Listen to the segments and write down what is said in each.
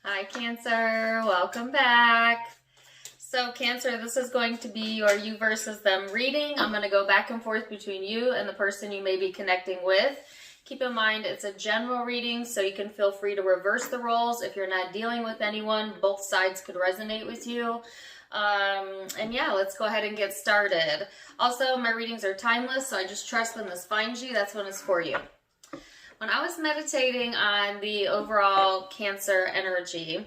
Hi, Cancer. Welcome back. So, Cancer, this is going to be your you versus them reading. I'm going to go back and forth between you and the person you may be connecting with. Keep in mind, it's a general reading, so you can feel free to reverse the roles. If you're not dealing with anyone, both sides could resonate with you. And yeah, let's go ahead and get started. Also, my readings are timeless, so I just trust when this finds you, that's when it's for you. When I was meditating on the overall Cancer energy,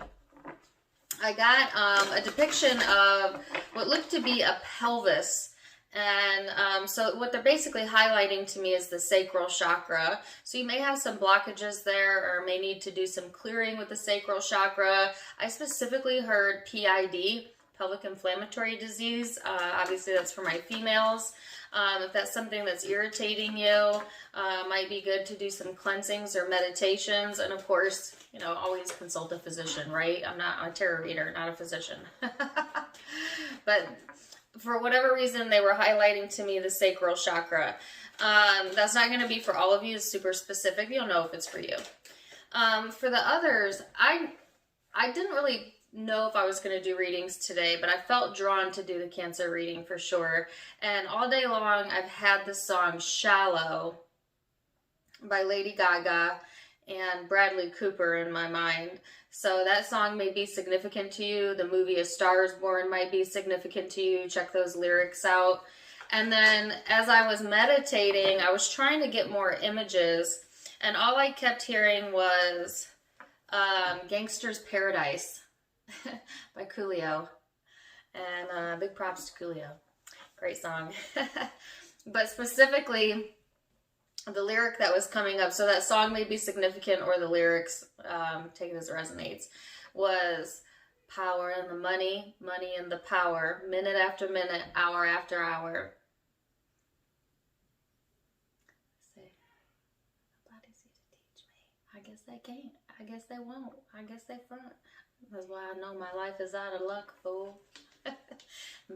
I got a depiction of what looked to be a pelvis. And so what they're basically highlighting to me is the sacral chakra. So you may have some blockages there or may need to do some clearing with the sacral chakra. I specifically heard PID, pelvic inflammatory disease. Obviously that's for my females. If that's something that's irritating you, might be good to do some cleansings or meditations. And of course, you know, always consult a physician, right? I'm not a tarot reader, not a physician. But for whatever reason, they were highlighting to me the sacral chakra. That's not going to be for all of you. It's super specific. You'll know if it's for you. For the others, I didn't really know if I was going to do readings today, but I felt drawn to do the Cancer reading for sure. And all day long, I've had the song Shallow by Lady Gaga and Bradley Cooper in my mind. So that song may be significant to you. The movie A Star is Born might be significant to you. Check those lyrics out. And then as I was meditating, I was trying to get more images, and all I kept hearing was Gangsters Paradise by Coolio. And big props to Coolio. Great song. But specifically, the lyric that was coming up, so that song may be significant or the lyrics, take it as it resonates, was power and the money, money and the power, minute after minute, hour after hour. Say, nobody's here to teach me. I guess they can't. I guess they won't. I guess they front. That's why I know my life is out of luck, fool.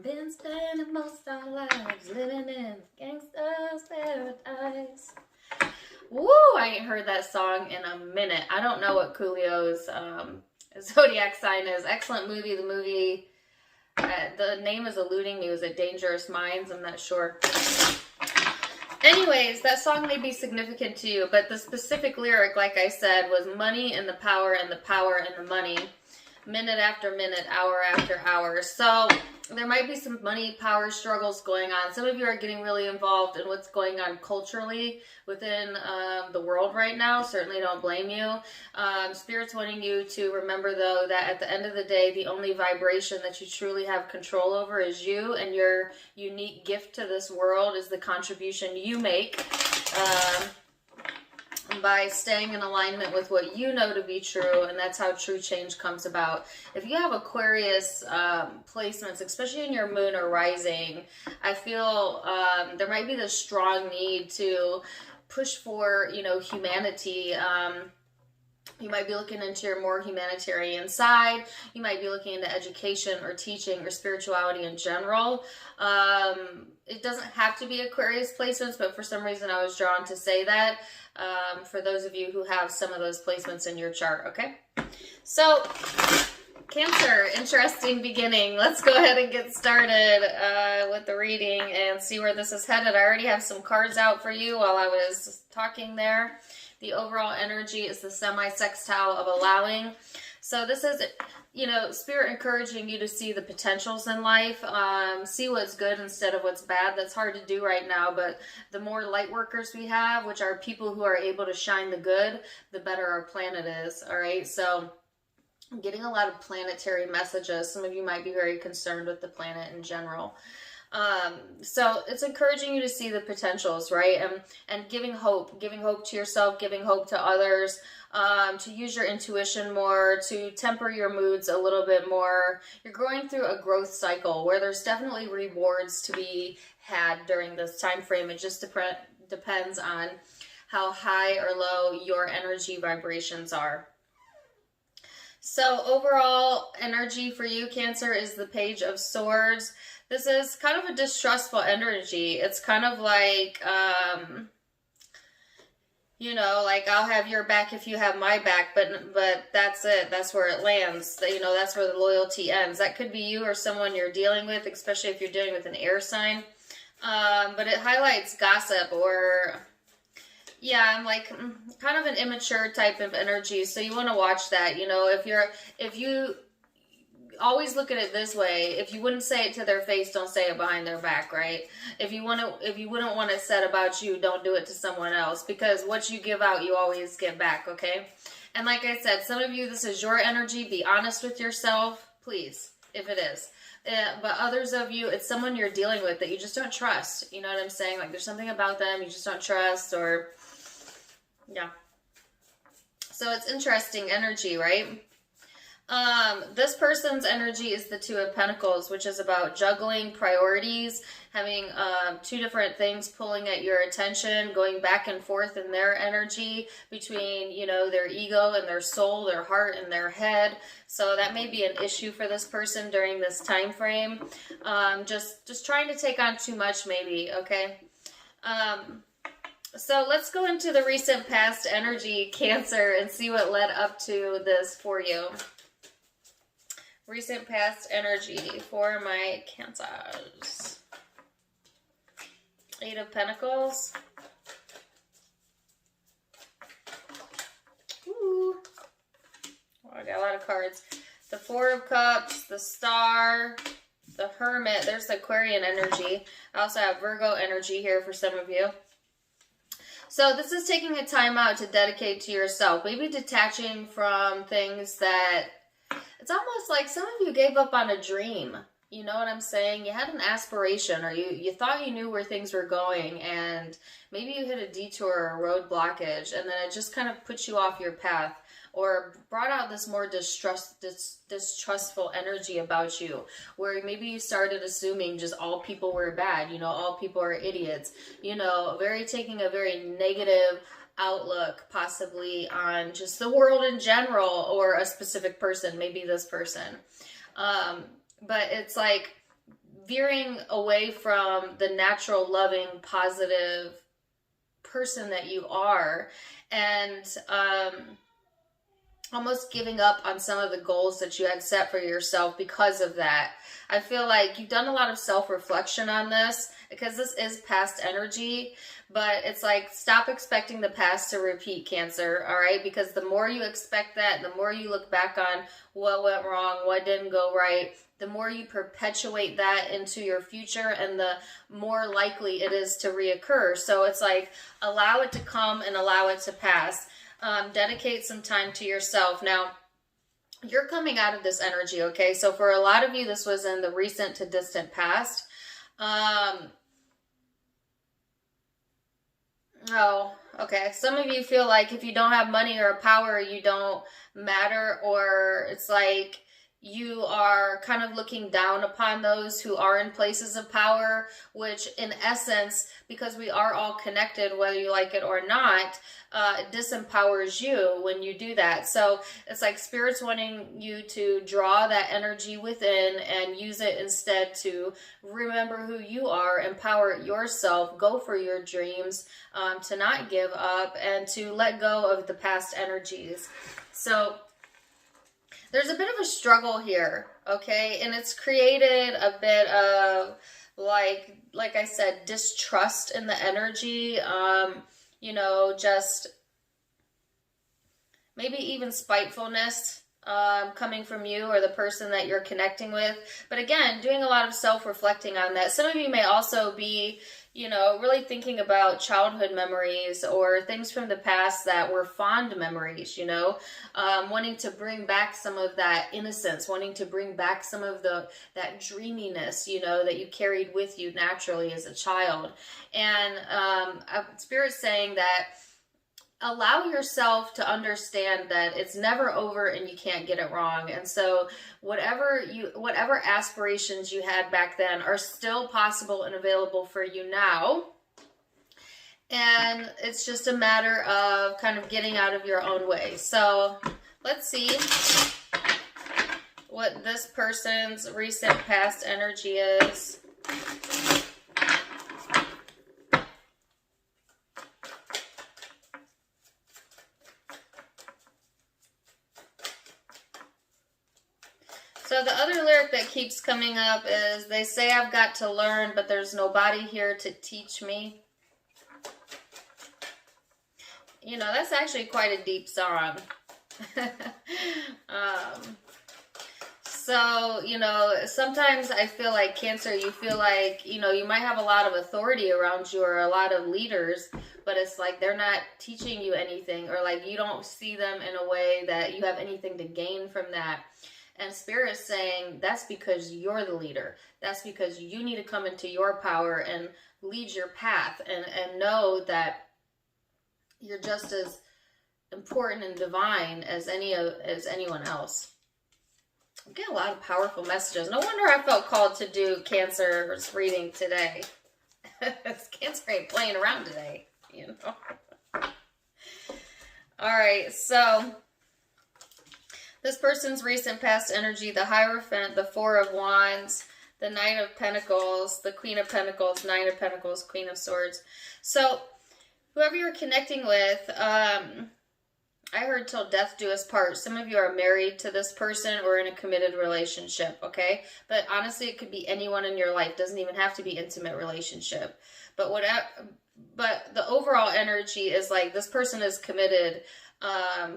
Been spending most our lives living in gangsters paradise. Woo! I ain't heard that song in a minute. I don't know what Coolio's zodiac sign is. Excellent movie. The movie, the name is eluding me. Was it Dangerous Minds? I'm not sure. Anyways, that song may be significant to you, but the specific lyric, like I said, was money and the power and the power and the money. Minute after minute, hour after hour. So there might be some money power struggles going on. Some of you are getting really involved in what's going on culturally within the world right now. Certainly don't blame you. Spirit's wanting you to remember, though, that at the end of the day, the only vibration that you truly have control over is you, and your unique gift to this world is the contribution you make by staying in alignment with what you know to be true, and that's how true change comes about. If you have Aquarius placements, especially in your moon or rising, I feel there might be this strong need to push for, you know, humanity. You might be looking into your more humanitarian side. You might be looking into education or teaching or spirituality in general. It doesn't have to be Aquarius placements, but for some reason I was drawn to say that for those of you who have some of those placements in your chart, okay? So, Cancer, interesting beginning. Let's go ahead and get started with the reading and see where this is headed. I already have some cards out for you while I was talking there. The overall energy is the semi-sextile of allowing. So this is, you know, Spirit encouraging you to see the potentials in life, see what's good instead of what's bad. That's hard to do right now, but the more light workers we have, which are people who are able to shine the good, the better our planet is, all right? So I'm getting a lot of planetary messages. Some of you might be very concerned with the planet in general. So it's encouraging you to see the potentials, right? And giving hope to yourself, giving hope to others, to use your intuition more, to temper your moods a little bit more. You're going through a growth cycle where there's definitely rewards to be had during this time frame. It just depends on how high or low your energy vibrations are. So overall energy for you, Cancer, is the Page of Swords. This is kind of a distrustful energy. It's kind of like You know, like, I'll have your back if you have my back, but that's it. That's where it lands. You know, that's where the loyalty ends. That could be you or someone you're dealing with, especially if you're dealing with an air sign. But it highlights gossip or, yeah, I'm like kind of an immature type of energy. So you want to watch that. You know, if you always look at it this way: if you wouldn't say it to their face, don't say it behind their back, right? If you wouldn't want it said about you, don't do it to someone else, because what you give out, you always get back, okay? And like I said, some of you, this is your energy. Be honest with yourself, please, if it is. But others of you, it's someone you're dealing with that you just don't trust. You know what I'm saying? Like, there's something about them you just don't trust, or yeah. So it's interesting energy, right? This person's energy is the Two of Pentacles, which is about juggling priorities, having two different things pulling at your attention, going back and forth in their energy between, you know, their ego and their soul, their heart and their head. So that may be an issue for this person during this time frame. Just trying to take on too much, maybe, okay? So let's go into the recent past energy, Cancer, and see what led up to this for you. Recent past energy for my Cancers. Eight of Pentacles. Ooh. Oh, I got a lot of cards. The Four of Cups, the Star, the Hermit. There's the Aquarian energy. I also have Virgo energy here for some of you. So this is taking a time out to dedicate to yourself. Maybe detaching from things that, it's almost like some of you gave up on a dream. You know what I'm saying? You had an aspiration, or you thought you knew where things were going, and maybe you hit a detour or a road blockage, and then it just kind of put you off your path, or brought out this more distrustful energy about you, where maybe you started assuming just all people were bad, you know, all people are idiots, you know, taking a very negative outlook possibly on just the world in general, or a specific person, maybe this person. But it's like veering away from the natural, loving, positive person that you are, and almost giving up on some of the goals that you had set for yourself because of that. I feel like you've done a lot of self-reflection on this, because this is past energy, but it's like, stop expecting the past to repeat, Cancer, all right? Because the more you expect that, the more you look back on what went wrong, what didn't go right, the more you perpetuate that into your future, and the more likely it is to reoccur. So it's like, allow it to come and allow it to pass. Dedicate some time to yourself. Now, you're coming out of this energy, okay? So for a lot of you, this was in the recent to distant past. Oh, okay. Some of you feel like if you don't have money or power, you don't matter, or it's like you are kind of looking down upon those who are in places of power, which in essence, because we are all connected, whether you like it or not, it disempowers you when you do that. So it's like Spirit's wanting you to draw that energy within and use it instead to remember who you are, empower yourself, go for your dreams, to not give up, and to let go of the past energies. So there's a bit of a struggle here, okay? And it's created a bit of, like I said, distrust in the energy, you know, just maybe even spitefulness coming from you or the person that you're connecting with. But again, doing a lot of self-reflecting on that. Some of you may also be, you know, really thinking about childhood memories or things from the past that were fond memories, you know, wanting to bring back some of that innocence, wanting to bring back some of that dreaminess, you know, that you carried with you naturally as a child. And Spirit's saying that allow yourself to understand that it's never over and you can't get it wrong. And so whatever aspirations you had back then are still possible and available for you now. And it's just a matter of kind of getting out of your own way. So let's see what this person's recent past energy is. So the other lyric that keeps coming up is, they say I've got to learn, but there's nobody here to teach me. You know, that's actually quite a deep song. So, you know, sometimes I feel like Cancer, you feel like, you know, you might have a lot of authority around you or a lot of leaders, but it's like they're not teaching you anything, or like you don't see them in a way that you have anything to gain from that. And Spirit is saying that's because you're the leader. That's because you need to come into your power and lead your path, and know that you're just as important and divine as anyone else. I'm getting a lot of powerful messages. No wonder I felt called to do Cancer's reading today. Cancer ain't playing around today, you know. All right, so this person's recent past energy, the Hierophant, the Four of Wands, the Knight of Pentacles, the Queen of Pentacles, Nine of Pentacles, Queen of Swords. So whoever you're connecting with, I heard till death do us part. Some of you are married to this person or in a committed relationship, okay? But honestly, it could be anyone in your life. It doesn't even have to be intimate relationship. But the overall energy is like this person is committed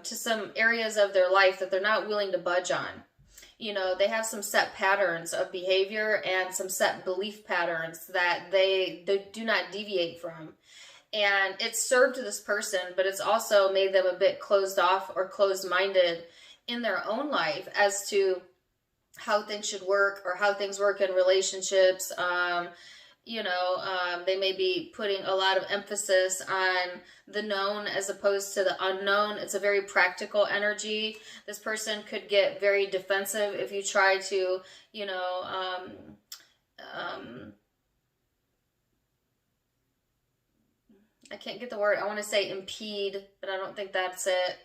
to some areas of their life that they're not willing to budge on. You know, they have some set patterns of behavior and some set belief patterns that they do not deviate from. And it's served this person, but it's also made them a bit closed off or closed-minded in their own life as to how things should work or how things work in relationships. They may be putting a lot of emphasis on the known as opposed to the unknown. It's a very practical energy. This person could get very defensive if you try to, I can't get the word. I want to say impede, but I don't think that's it.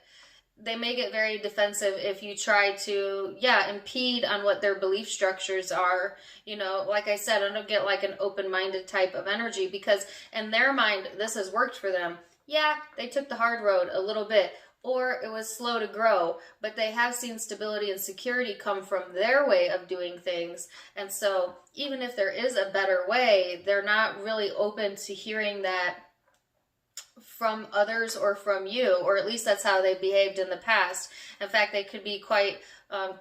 They may get very defensive if you try to, impede on what their belief structures are. You know, like I said, I don't get like an open-minded type of energy, because in their mind, this has worked for them. Yeah, they took the hard road a little bit, or it was slow to grow, but they have seen stability and security come from their way of doing things. And so even if there is a better way, they're not really open to hearing that from others or from you, or at least that's how they behaved in the past. In fact, they could be quite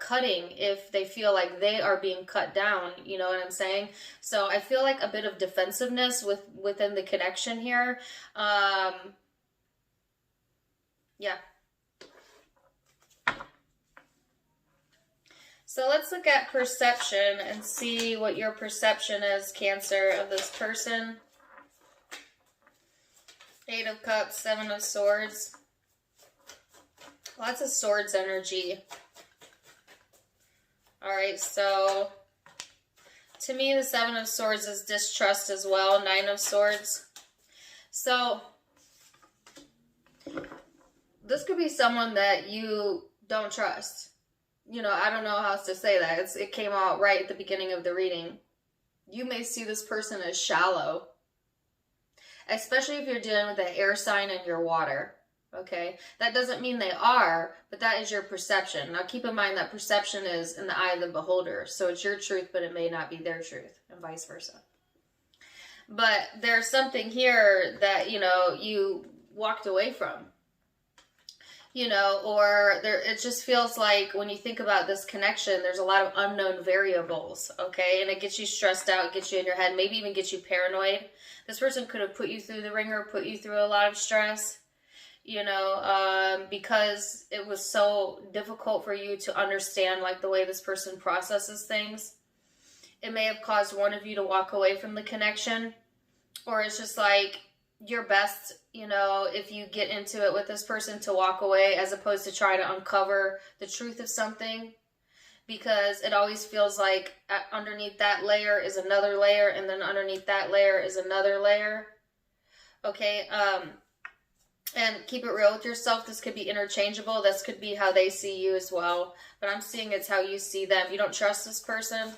cutting if they feel like they are being cut down, you know what I'm saying? So I feel like a bit of defensiveness within the connection here. So let's look at perception and see what your perception is, Cancer, of this person. Eight of Cups, Seven of Swords. Lots of swords energy. All right, so to me, the Seven of Swords is distrust as well. Nine of Swords. So this could be someone that you don't trust. You know, I don't know how else to say that. It came out right at the beginning of the reading. You may see this person as shallow, especially if you're dealing with an air sign and your water, okay? That doesn't mean they are, but that is your perception. Now, keep in mind that perception is in the eye of the beholder, so it's your truth, but it may not be their truth, and vice versa. But there's something here that, you walked away from, or it just feels like when you think about this connection, there's a lot of unknown variables, okay? And it gets you stressed out, gets you in your head, maybe even gets you paranoid. This person could have put you through the ringer, put you through a lot of stress, because it was so difficult for you to understand, like, the way this person processes things. It may have caused one of you to walk away from the connection, or it's just like your best, if you get into it with this person, to walk away as opposed to try to uncover the truth of something. Because it always feels like underneath that layer is another layer, and then underneath that layer is another layer. Okay, and keep it real with yourself. This could be interchangeable. This could be how they see you as well. But I'm seeing it's how you see them. You don't trust this person,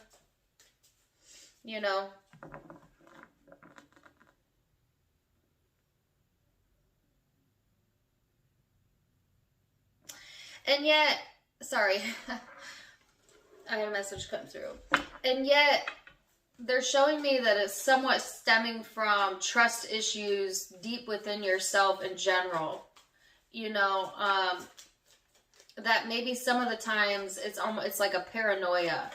And yet, sorry. I had a message come through. And yet, they're showing me that it's somewhat stemming from trust issues deep within yourself in general. You know, that maybe some of the times it's like a paranoia.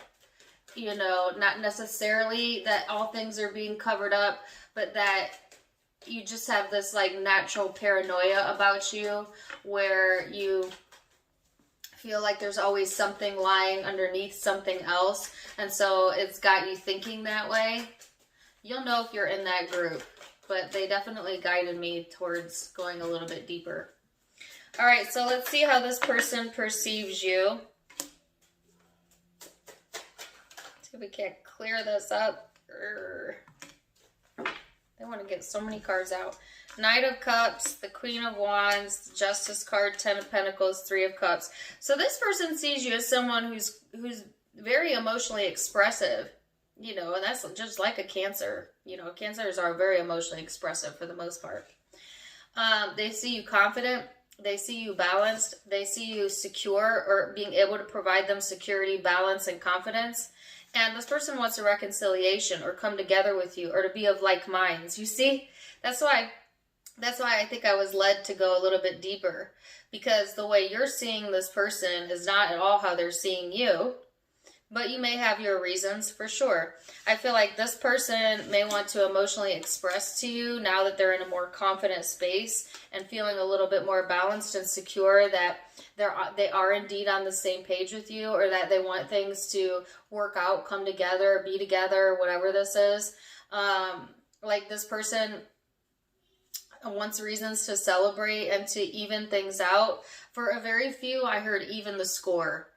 You know, not necessarily that all things are being covered up, but that you just have this like natural paranoia about you where you feel like there's always something lying underneath something else, and so it's got you thinking that way. You'll know if you're in that group, but they definitely guided me towards going a little bit deeper. All right, so let's see how this person perceives you. See if we can't clear this up. I want to get so many cards out. Knight of Cups, the Queen of Wands, the Justice card, Ten of Pentacles, Three of Cups. So this person sees you as someone who's very emotionally expressive, you know, and that's just like a Cancer. You know, Cancers are very emotionally expressive for the most part. They see you confident. They see you balanced. They see you secure or being able to provide them security, balance, and confidence. And this person wants a reconciliation or come together with you or to be of like minds. You see, that's why I think I was led to go a little bit deeper, because the way you're seeing this person is not at all how they're seeing you, but you may have your reasons for sure. I feel like this person may want to emotionally express to you now that they're in a more confident space and feeling a little bit more balanced and secure that they are indeed on the same page with you, or that they want things to work out, come together, be together, whatever this is. Like this person wants reasons to celebrate and to even things out. For a very few, I heard even the score.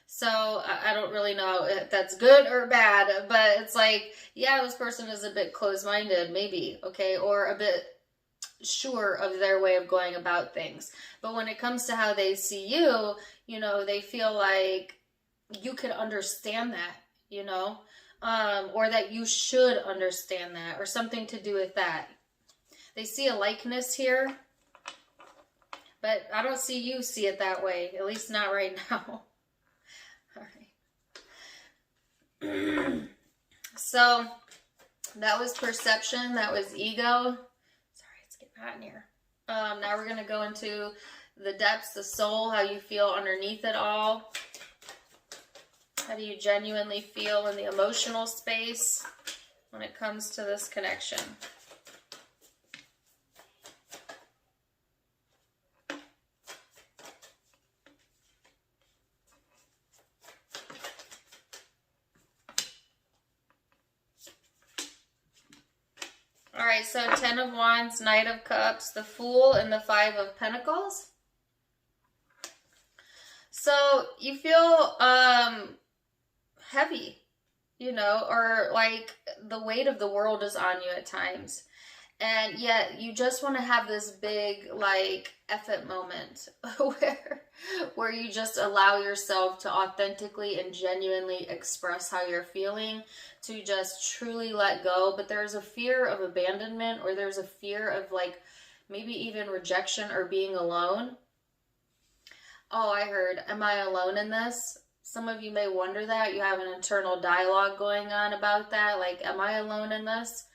So I don't really know if that's good or bad, but it's like, yeah, this person is a bit closed-minded, maybe, okay, or a bit sure of their way of going about things. But when it comes to how they see you, you know, they feel like you could understand that, you know, or that you should understand that, or something to do with that. They see a likeness here, but I don't see you see it that way, at least not right now. All right. So that was perception. That was ego. Sorry, it's getting hot in here. Now we're going to go into the depths, the soul, how you feel underneath it all. How do you genuinely feel in the emotional space when it comes to this connection? All right, so Ten of Wands, Knight of Cups, the Fool, and the Five of Pentacles. So you feel heavy, you know, or like the weight of the world is on you at times. And yet you just want to have this big, like, effort moment where you just allow yourself to authentically and genuinely express how you're feeling, to just truly let go. But there's a fear of abandonment, or there's a fear of, like, maybe even rejection or being alone. Oh, I heard, am I alone in this? Some of you may wonder that. You have an internal dialogue going on about that. Like, am I alone in this?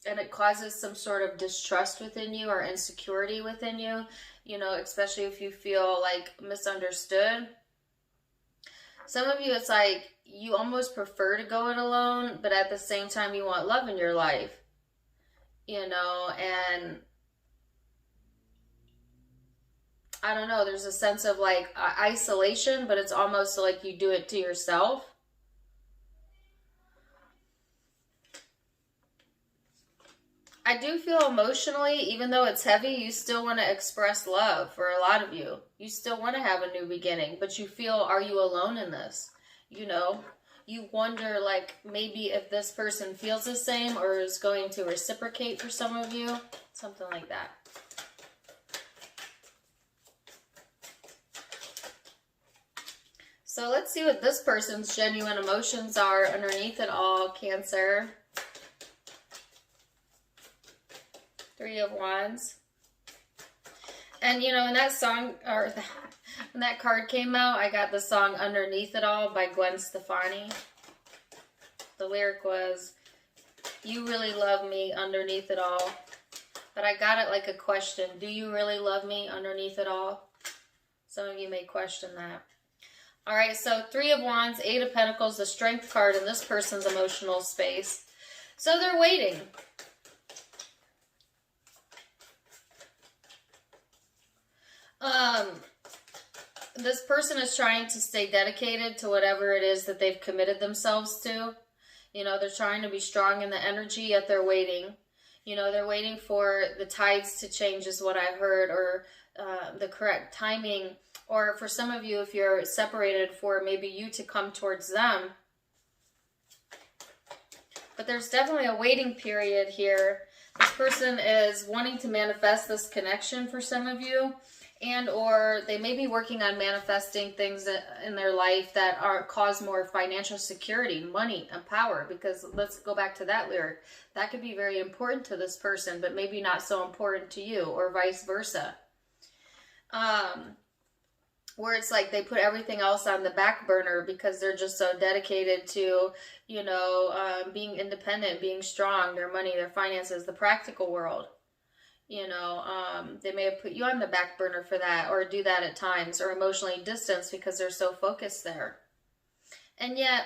And it causes some sort of distrust within you or insecurity within you, you know, especially if you feel like misunderstood. Some of you, it's like you almost prefer to go it alone, but at the same time you want love in your life, you know, and I don't know, there's a sense of like isolation, but it's almost like you do it to yourself. I do feel emotionally, even though it's heavy, you still want to express love for a lot of you. You still want to have a new beginning, but you feel, are you alone in this? You know, you wonder, like, maybe if this person feels the same or is going to reciprocate for some of you. Something like that. So let's see what this person's genuine emotions are underneath it all, Cancer. Three of Wands. And, you know, in that song, or When that card came out, I got the song Underneath It All by Gwen Stefani. The lyric was, you really love me underneath it all. But I got it like a question. Do you really love me underneath it all? Some of you may question that. All right, so 3 of Wands, 8 of Pentacles, the Strength card in this person's emotional space. So they're waiting. This person is trying to stay dedicated to whatever it is that they've committed themselves to. You know, they're trying to be strong in the energy, yet they're waiting. You know, they're waiting for the tides to change is what I heard, or the correct timing. Or for some of you, if you're separated, for maybe you to come towards them. But there's definitely a waiting period here. This person is wanting to manifest this connection for some of you. And or they may be working on manifesting things in their life that cause more financial security, money, and power. Because let's go back to that lyric. That could be very important to this person, but maybe not so important to you, or vice versa. Where it's like they put everything else on the back burner because they're just so dedicated to, you know, being independent, being strong, their money, their finances, the practical world. You know, they may have put you on the back burner for that, or do that at times, or emotionally distanced because they're so focused there. And yet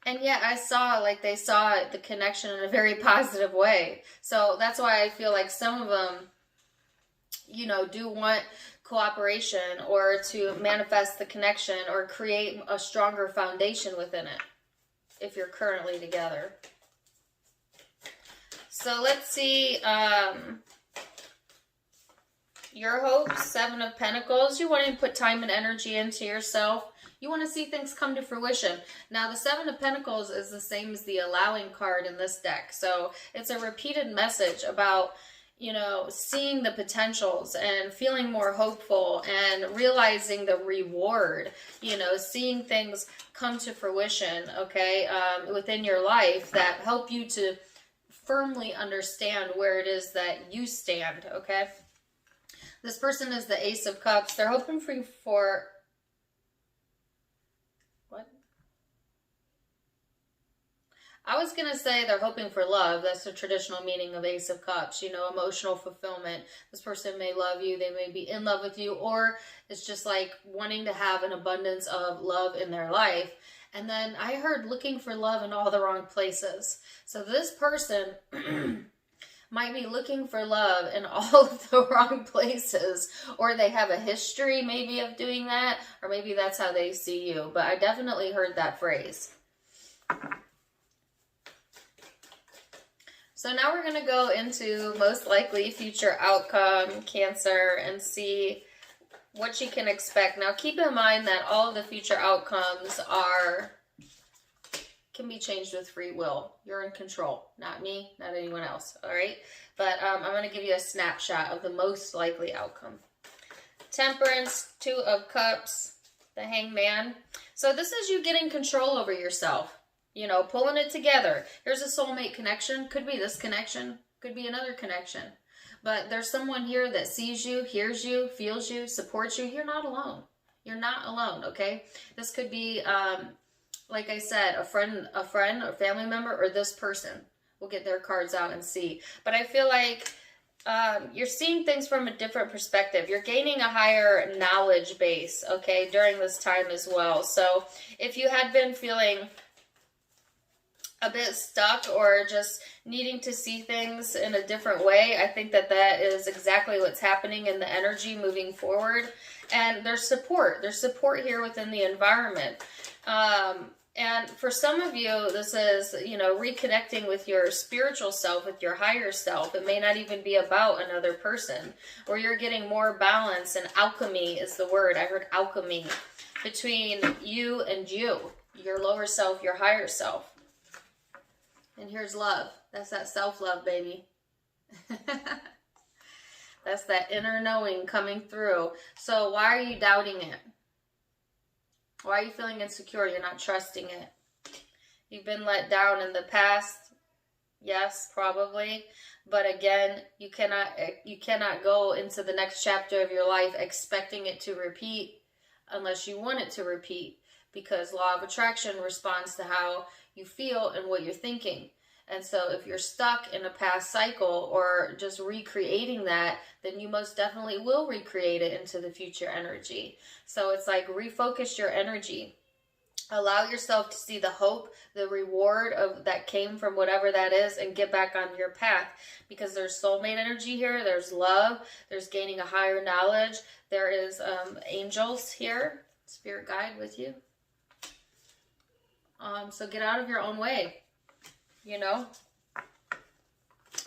I saw, like, they saw the connection in a very positive way. So that's why I feel like some of them, you know, do want cooperation, or to manifest the connection, or create a stronger foundation within it, if you're currently together. So let's see, your hopes, 7 of Pentacles. You want to put time and energy into yourself. You want to see things come to fruition. Now, the 7 of Pentacles is the same as the allowing card in this deck. So it's a repeated message about, you know, seeing the potentials and feeling more hopeful and realizing the reward, you know, seeing things come to fruition, okay, within your life that help you to firmly understand where it is that you stand, okay? This person is the Ace of Cups. They're hoping for what? I was going to say they're hoping for love. That's the traditional meaning of Ace of Cups, you know, emotional fulfillment. This person may love you. They may be in love with you, or it's just like wanting to have an abundance of love in their life. And then I heard looking for love in all the wrong places. So this person might be looking for love in all of the wrong places, or they have a history maybe of doing that, or maybe that's how they see you. But I definitely heard that phrase. So now we're going to go into most likely future outcome, Cancer, and see what you can expect. Now, keep in mind that all of the future outcomes can be changed with free will. You're in control. Not me, not anyone else, all right? But I'm going to give you a snapshot of the most likely outcome. Temperance, 2 of Cups, the Hangman. So this is you getting control over yourself, you know, pulling it together. Here's a soulmate connection. Could be this connection. Could be another connection. But there's someone here that sees you, hears you, feels you, supports you. You're not alone. You're not alone, okay? This could be, like I said, a friend, or family member, or this person. We'll get their cards out and see. But I feel like you're seeing things from a different perspective. You're gaining a higher knowledge base, okay, during this time as well. So if you had been feeling a bit stuck, or just needing to see things in a different way, I think that is exactly what's happening in the energy moving forward. And there's support. There's support here within the environment. And for some of you, this is, you know, reconnecting with your spiritual self, with your higher self. It may not even be about another person, or you're getting more balance, and alchemy is the word. I heard alchemy between you and you, your lower self, your higher self. And here's love. That's that self-love, baby. That's that inner knowing coming through. So why are you doubting it? Why are you feeling insecure? You're not trusting it. You've been let down in the past. Yes, probably. But again, you cannot go into the next chapter of your life expecting it to repeat unless you want it to repeat, because law of attraction responds to how you feel and what you're thinking. And so if you're stuck in a past cycle or just recreating that, then you most definitely will recreate it into the future energy. So it's like, refocus your energy. Allow yourself to see the hope, the reward of that came from whatever that is, and get back on your path, because there's soulmate energy here, there's love, there's gaining a higher knowledge, there is angels here, spirit guide with you. So get out of your own way, you know.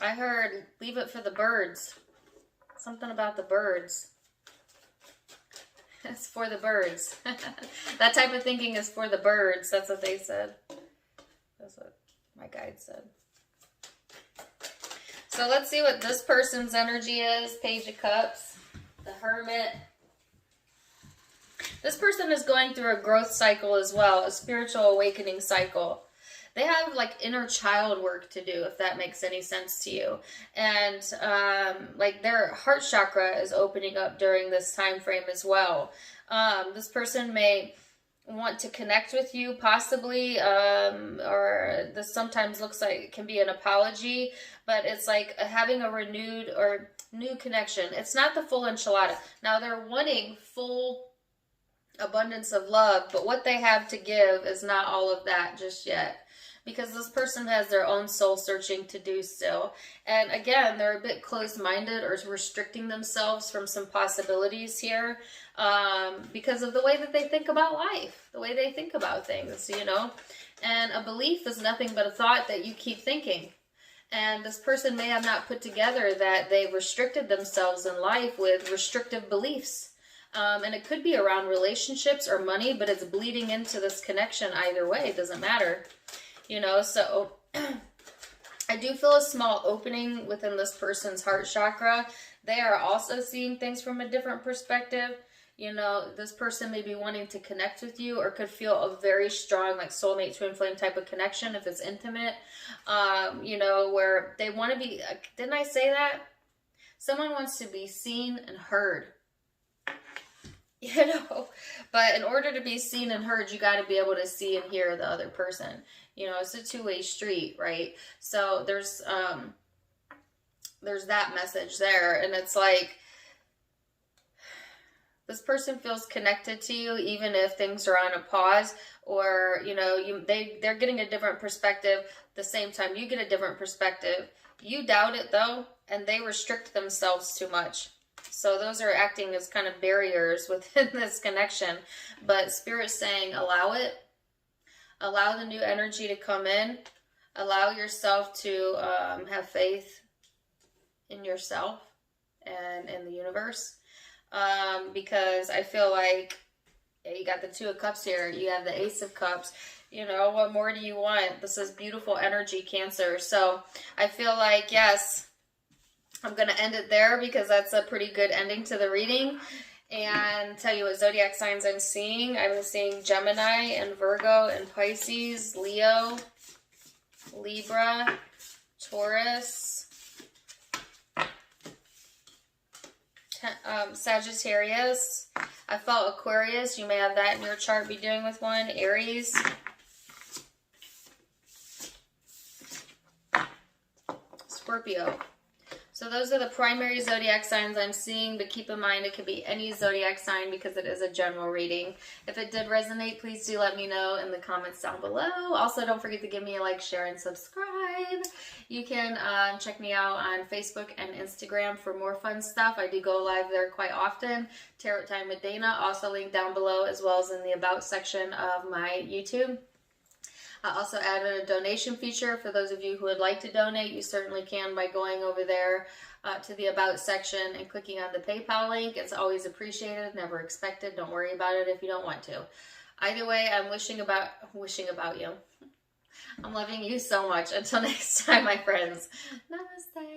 I heard leave it for the birds. Something about the birds. It's for the birds. That type of thinking is for the birds. That's what they said. That's what my guide said. So let's see what this person's energy is. Page of Cups. The Hermit. This person is going through a growth cycle as well. A spiritual awakening cycle. They have like inner child work to do, if that makes any sense to you. And like their heart chakra is opening up during this time frame as well. This person may want to connect with you possibly, or this sometimes looks like it can be an apology, but it's like having a renewed or new connection. It's not the full enchilada. Now they're wanting full abundance of love, but what they have to give is not all of that just yet. Because this person has their own soul searching to do still. And again, they're a bit closed-minded or restricting themselves from some possibilities here because of the way that they think about life, the way they think about things, you know. And a belief is nothing but a thought that you keep thinking. And this person may have not put together that they've restricted themselves in life with restrictive beliefs. And it could be around relationships or money, but it's bleeding into this connection either way. It doesn't matter. You know, so I do feel a small opening within this person's heart chakra. They are also seeing things from a different perspective. You know, this person may be wanting to connect with you, or could feel a very strong, like soulmate, twin flame type of connection if it's intimate. You know, where they want to be, didn't I say that? Someone wants to be seen and heard. You know, but in order to be seen and heard, you got to be able to see and hear the other person. You know, it's a two-way street, right? So there's that message there, and it's like this person feels connected to you even if things are on a pause, or you know, they're getting a different perspective. At the same time, you get a different perspective. You doubt it though, and they restrict themselves too much. So those are acting as kind of barriers within this connection. But Spirit's saying, allow it. Allow the new energy to come in. Allow yourself to have faith in yourself and in the universe. Because I feel like you got the Two of Cups here. You have the Ace of Cups. You know, what more do you want? This is beautiful energy, Cancer. So I feel like, yes, I'm going to end it there because that's a pretty good ending to the reading. And tell you what zodiac signs I'm seeing. I'm seeing Gemini and Virgo and Pisces, Leo, Libra, Taurus, Sagittarius. I felt Aquarius. You may have that in your chart. Be dealing with one. Aries. Scorpio. So those are the primary zodiac signs I'm seeing, but keep in mind it could be any zodiac sign because it is a general reading. If it did resonate, please do let me know in the comments down below. Also, don't forget to give me a like, share, and subscribe. You can check me out on Facebook and Instagram for more fun stuff. I do go live there quite often. Tarot Time with Dana, also linked down below, as well as in the About section of my YouTube. I also added a donation feature for those of you who would like to donate. You certainly can by going over there to the About section and clicking on the PayPal link. It's always appreciated, never expected. Don't worry about it if you don't want to. Either way, I'm wishing about you. I'm loving you so much. Until next time, my friends. Namaste.